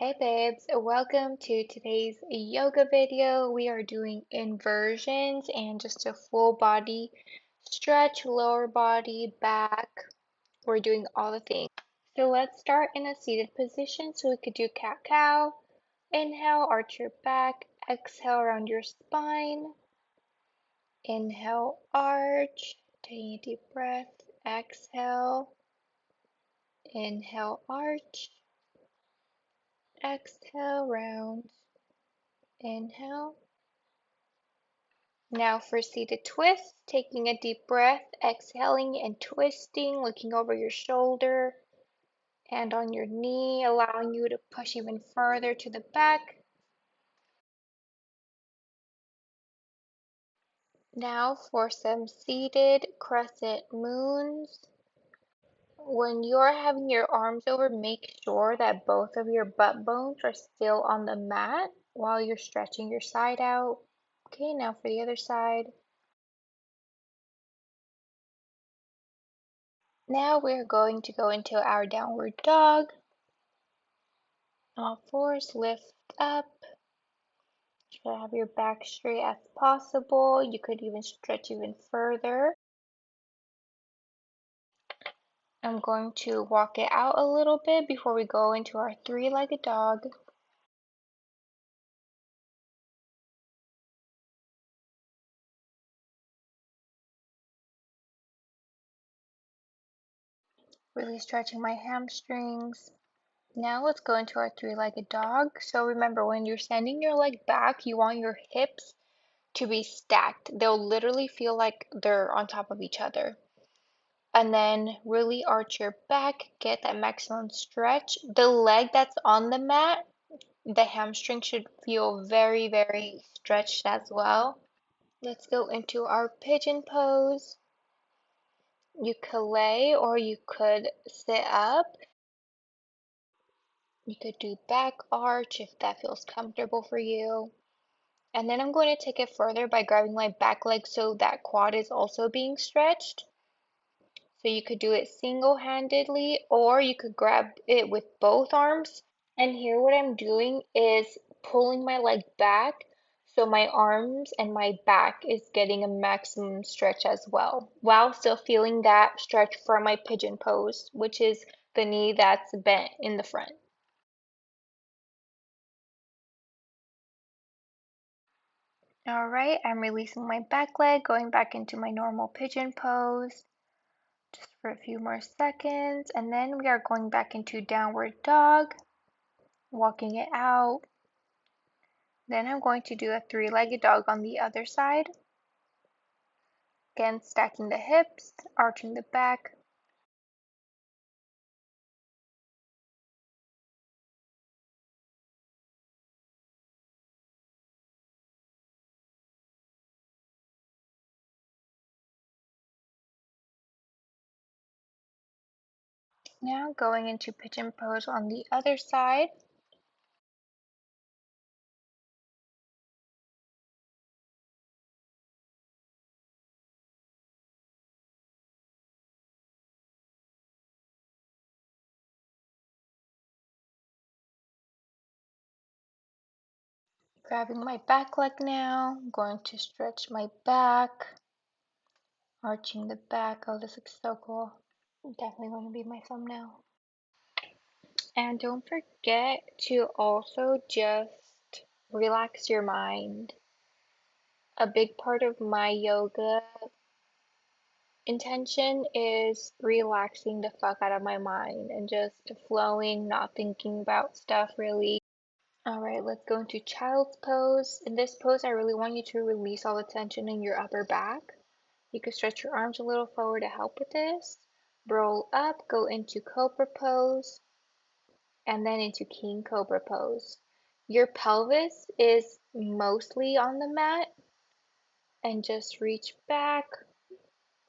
Hey babes, welcome to today's yoga video. We are doing inversions and just a full body stretch, lower body, back. We're doing all the things. So let's start in a seated position. So we could do cat-cow. Inhale, arch your back. Exhale, around your spine. Inhale, arch. Taking a deep breath. Exhale. Inhale, arch. Exhale, round. Inhale. Now for seated twist, taking a deep breath, exhaling and twisting, looking over your shoulder, hand on your knee, allowing you to push even further to the back. Now for some seated crescent moons. When you're having your arms over, make sure that both of your butt bones are still on the mat while you're stretching your side out. Okay, now for the other side. Now we're going to go into our downward dog. All fours, lift up. Try to have your back straight as possible. You could even stretch even further. I'm going to walk it out a little bit before we go into our three-legged dog. Really stretching my hamstrings. Now let's go into our three-legged dog. So remember, when you're sending your leg back, you want your hips to be stacked. They'll literally feel like they're on top of each other. And then really arch your back, get that maximum stretch. The leg that's on the mat, the hamstring should feel very, very stretched as well. Let's go into our pigeon pose. You could lay or you could sit up. You could do back arch if that feels comfortable for you. And then I'm going to take it further by grabbing my back leg so that quad is also being stretched. So you could do it single-handedly or you could grab it with both arms. And here what I'm doing is pulling my leg back so my arms and my back is getting a maximum stretch as well, while still feeling that stretch from my pigeon pose, which is the knee that's bent in the front. All right, I'm releasing my back leg, going back into my normal pigeon pose just for a few more seconds, and then we are going back into downward dog, walking it out. Then I'm going to do a three-legged dog on the other side. Again, stacking the hips, arching the back. Now going into pigeon pose on the other side. Grabbing my back leg now, I'm going to stretch my back, arching the back. Oh, this looks so cool. Definitely going to be my thumbnail. And don't forget to also just relax your mind. A big part of my yoga intention is relaxing the fuck out of my mind and just flowing, not thinking about stuff really. All right, let's go into child's pose. In this pose, I really want you to release all the tension in your upper back. You can stretch your arms a little forward to help with this. Roll up, go into cobra pose, and then into king cobra pose. Your pelvis is mostly on the mat, and just reach back,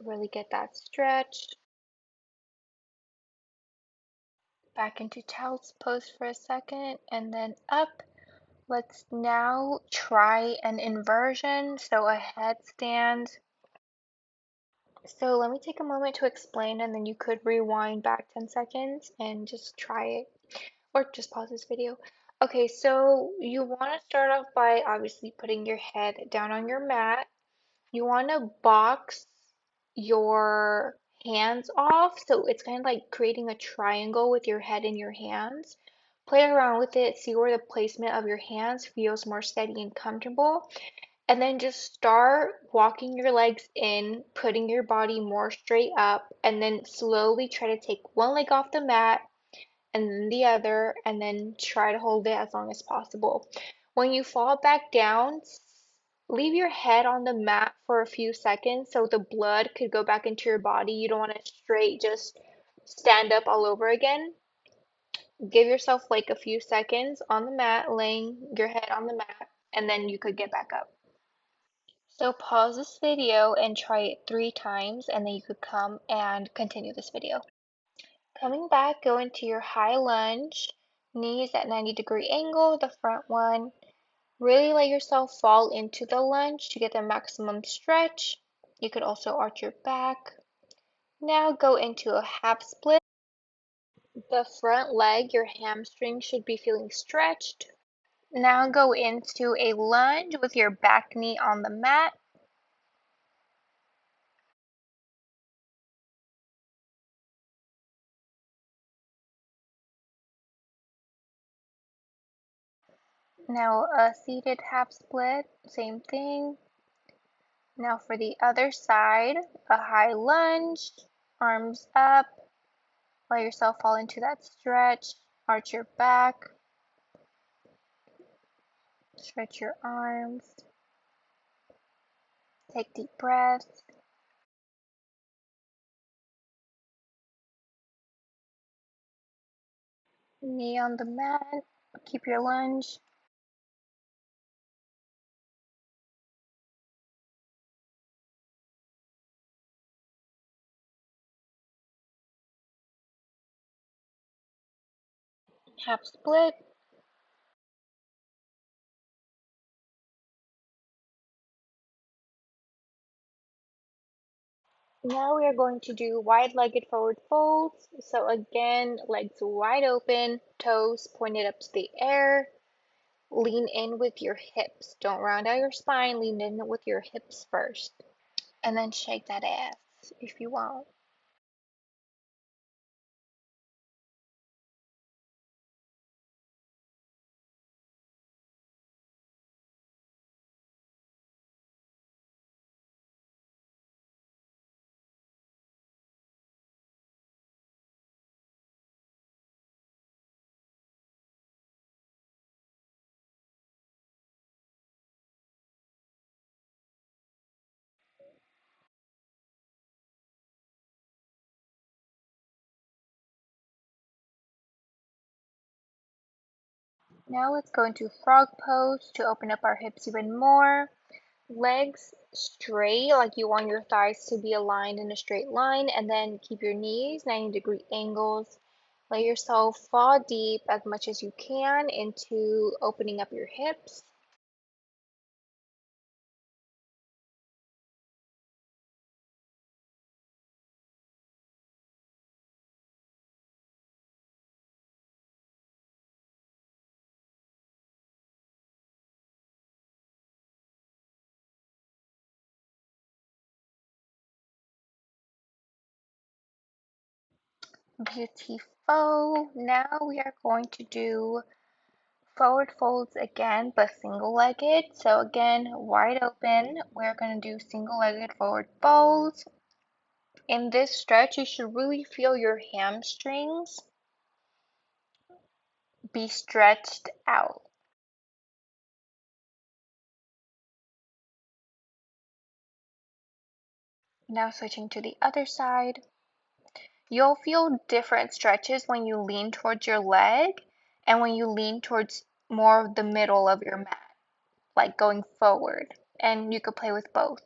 really get that stretch. Back into child's pose for a second, and then up. Let's now try an inversion, so a headstand. So let me take a moment to explain and then you could rewind back 10 seconds and just try it. or just pause this video. Okay, so you want to start off by obviously putting your head down on your mat. You want to box your hands off, so it's kind of like creating a triangle with your head and your hands. Play around with it, see where the placement of your hands feels more steady and comfortable, and then just start walking your legs in, putting your body more straight up, and then slowly try to take one leg off the mat and then the other, and then try to hold it as long as possible. When you fall back down, leave your head on the mat for a few seconds so the blood could go back into your body. You don't want to straight just stand up all over again. Give yourself like a few seconds on the mat, laying your head on the mat, and then you could get back up. So pause this video and try it 3 times, and then you could come and continue this video. Coming back, go into your high lunge, knees at 90-degree angle, the front one. Really let yourself fall into the lunge to get the maximum stretch. You could also arch your back. Now go into a half split. The front leg, your hamstring should be feeling stretched. Now go into a lunge with your back knee on the mat. Now a seated half split, same thing. Now for the other side, a high lunge, arms up, let yourself fall into that stretch, arch your back, stretch your arms, take deep breaths. Knee on the mat, keep your lunge. Half split. Now we are going to do wide-legged forward folds. So again, legs wide open, toes pointed up to the air. Lean in with your hips. Don't round out your spine, lean in with your hips first. And then shake that ass if you want. Now let's go into frog pose to open up our hips even more. Legs straight, like you want your thighs to be aligned in a straight line, and then keep your knees 90-degree angles. Let yourself fall deep as much as you can into opening up your hips. Beautiful. Now we are going to do forward folds again, but single-legged. So again, wide open. We're going to do single-legged forward folds. In this stretch, you should really feel your hamstrings be stretched out. Now switching to the other side. You'll feel different stretches when you lean towards your leg and when you lean towards more of the middle of your mat, like going forward. And you could play with both.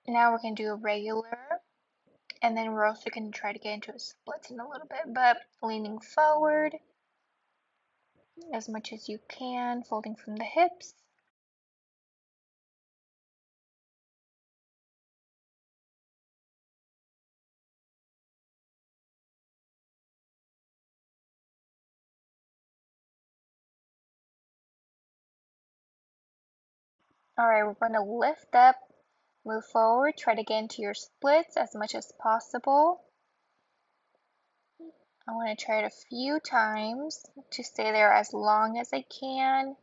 Now we're going to do a regular, and then we're also going to try to get into a split in a little bit, but leaning forward as much as you can, folding from the hips. Alright, we're going to lift up, move forward, try to get into your splits as much as possible. I want to try it a few times to stay there as long as I can.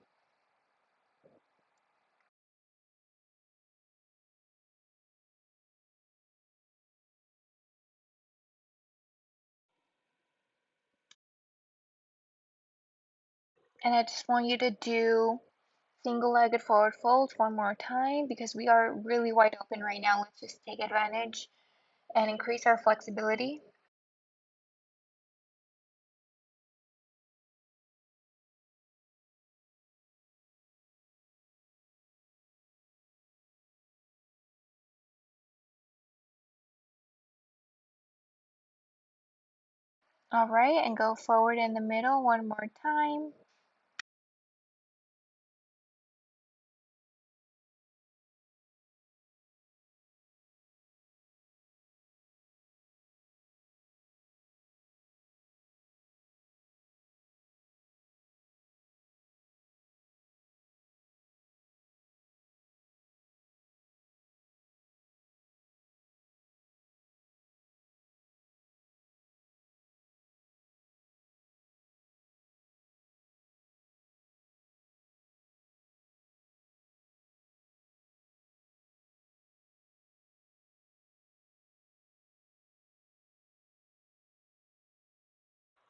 And I just want you to do single-legged forward folds one more time because we are really wide open right now. Let's just take advantage and increase our flexibility. All right, and go forward in the middle one more time.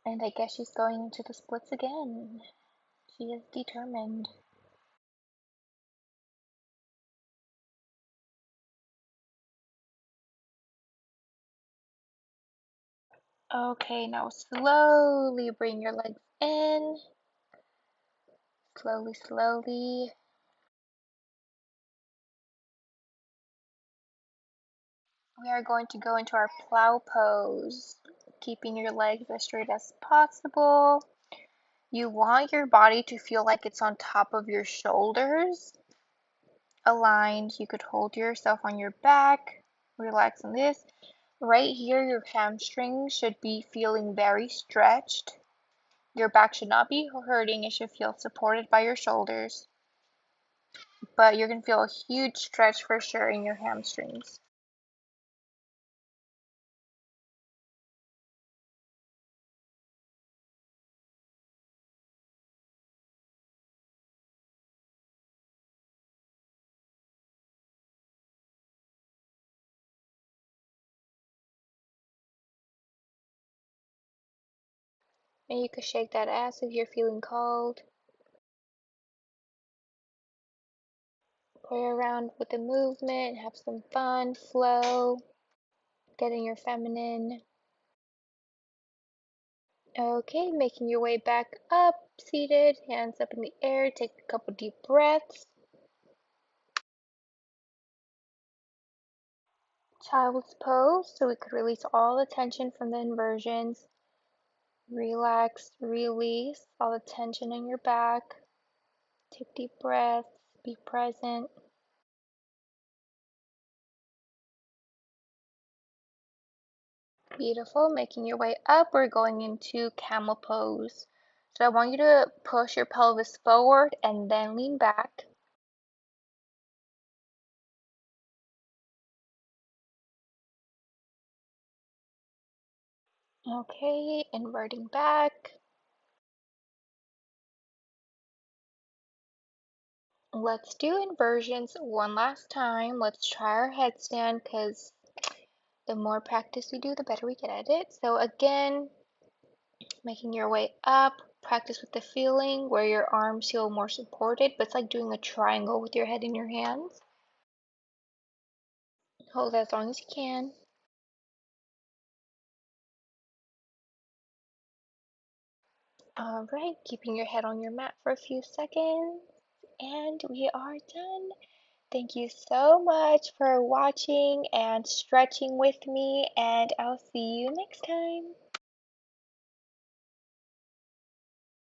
And I guess she's going into the splits again. She is determined. Okay, now slowly bring your legs in. Slowly, slowly. We are going to go into our plow pose, keeping your legs as straight as possible. You want your body to feel like it's on top of your shoulders, aligned. You could hold yourself on your back, relax on this. Right here, your hamstrings should be feeling very stretched. Your back should not be hurting. It should feel supported by your shoulders. But you're going to feel a huge stretch for sure in your hamstrings. And you can shake that ass if you're feeling cold. Play around with the movement, have some fun, flow, get in your feminine. Okay, making your way back up, seated, hands up in the air, take a couple deep breaths. Child's pose, so we could release all the tension from the inversions. Relax, release all the tension in your back. Take deep breaths, be present. Beautiful, making your way up, we're going into camel pose. So I want you to push your pelvis forward and then lean back. Okay, inverting back. Let's do inversions one last time. Let's try our headstand because the more practice we do, the better we get at it. So again, making your way up, practice with the feeling where your arms feel more supported, but it's like doing a triangle with your head in your hands. Hold as long as you can. All right, keeping your head on your mat for a few seconds, and we are done. Thank you so much for watching and stretching with me, and I'll see you next time.